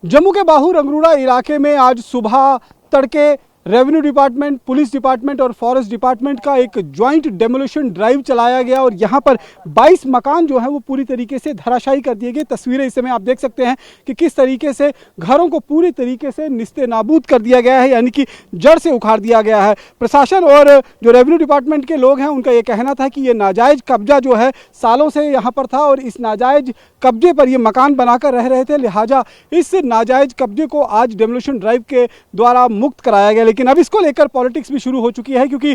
जम्मू के बाहू रंगरूड़ा इलाके में आज सुबह तड़के रेवेन्यू डिपार्टमेंट, पुलिस डिपार्टमेंट और फॉरेस्ट डिपार्टमेंट का एक ज्वाइंट डेमोलिशन ड्राइव चलाया गया और यहां पर 22 मकान जो है वो पूरी तरीके से धराशायी कर दिए गए। तस्वीरें इस समय आप देख सकते हैं कि किस तरीके से घरों को पूरी तरीके से निस्ते नाबूद कर दिया गया है, यानी कि जड़ से उखाड़ दिया गया है। प्रशासन और जो रेवेन्यू डिपार्टमेंट के लोग हैं उनका ये कहना था कि ये नाजायज कब्जा जो है सालों से यहाँ पर था और इस नाजायज कब्जे पर ये मकान बनाकर रह रहे थे, लिहाजा इस नाजायज कब्जे को आज डेमोलिशन ड्राइव के द्वारा मुक्त कराया गया। लेकिन अब इसको लेकर पॉलिटिक्स भी शुरू हो चुकी है, क्योंकि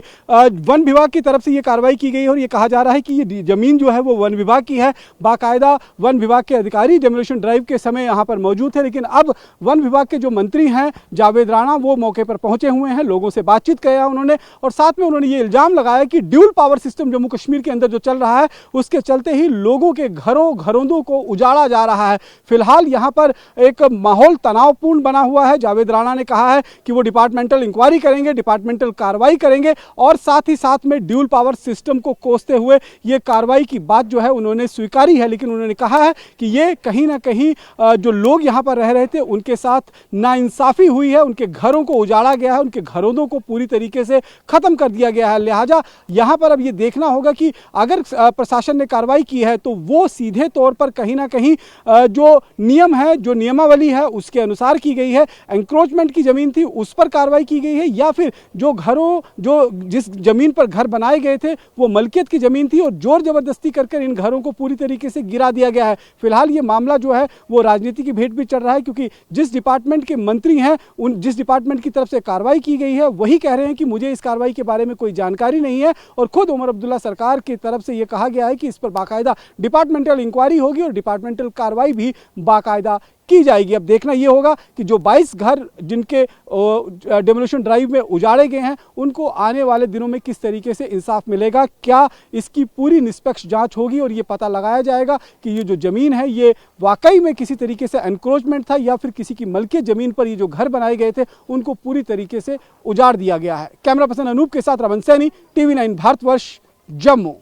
वन विभाग की तरफ से ये कार्रवाई की गई है और ये कहा जा रहा है कि ये जमीन जो है वो वन विभाग की है। बाकायदा वन विभाग के अधिकारी डेमोलिशन ड्राइव के समय यहाँ पर मौजूद थे, लेकिन अब वन विभाग के जो मंत्री हैं जावेद राणा वो मौके पर पहुंचे हुए हैं, लोगों से बातचीत किया उन्होंने और साथ में उन्होंने ये इल्जाम लगाया कि dual power system Jammu Kashmir के अंदर जो चल रहा है उसके चलते ही लोगों के घरों को उजाड़ा जा रहा है। फिलहाल यहाँ पर एक माहौल तनावपूर्ण बना हुआ है। जावेद राणा ने कहा है कि वो डिपार्टमेंटल इंक्वायरी करेंगे, डिपार्टमेंटल कार्रवाई करेंगे और साथ ही साथ में ड्यूल पावर सिस्टम को कोसते हुए ये कार्रवाई की बात जो है उन्होंने स्वीकारी है। लेकिन उन्होंने कहा है कि ये कहीं ना कहीं जो लोग यहाँ पर रह रहे थे उनके साथ नाइंसाफी हुई है, उनके घरों को उजाड़ा गया है, उनके घरों को पूरी तरीके से खत्म कर दिया गया है। लिहाजा यहाँ पर अब ये देखना होगा कि अगर प्रशासन ने कार्रवाई की है तो वो सीधे तौर पर कहीं ना कहीं जो नियम है, जो नियमावली है उसके अनुसार की गई है। एंक्रोचमेंट की जमीन थी उस पर कार्रवाई की गई है या फिर जो जिस जमीन पर घर बनाए गए थे वो मलकियत की जमीन थी और जोर जबरदस्ती कर इन घरों को पूरी तरीके से गिरा दिया गया है। फिलहाल ये मामला जो है वो राजनीति की भेंट भी चढ़ रहा है, क्योंकि जिस डिपार्टमेंट के मंत्री हैं जिस डिपार्टमेंट की तरफ से कार्रवाई की गई है वही कह रहे हैं कि मुझे इस कार्रवाई के बारे में कोई जानकारी नहीं है और खुद उमर अब्दुल्ला सरकार की तरफ से यह कहा गया है कि इस पर बाकायदा डिपार्टमेंटल इंक्वायरी होगी और डिपार्टमेंटल कार्रवाई भी बाकायदा की जाएगी। अब देखना यह होगा कि जो 22 घर जिनके डेमोलिशन ड्राइव में उजाड़े गए हैं उनको आने वाले दिनों में किस तरीके से इंसाफ मिलेगा, क्या इसकी पूरी निष्पक्ष जांच होगी और ये पता लगाया जाएगा कि ये जो ज़मीन है ये वाकई में किसी तरीके से एनक्रोचमेंट था या फिर किसी की मलकियत ज़मीन पर ये जो घर बनाए गए थे उनको पूरी तरीके से उजाड़ दिया गया है। कैमरा पर्सन अनूप के साथ रमन सैनी, TV9 भारतवर्ष, जम्मू।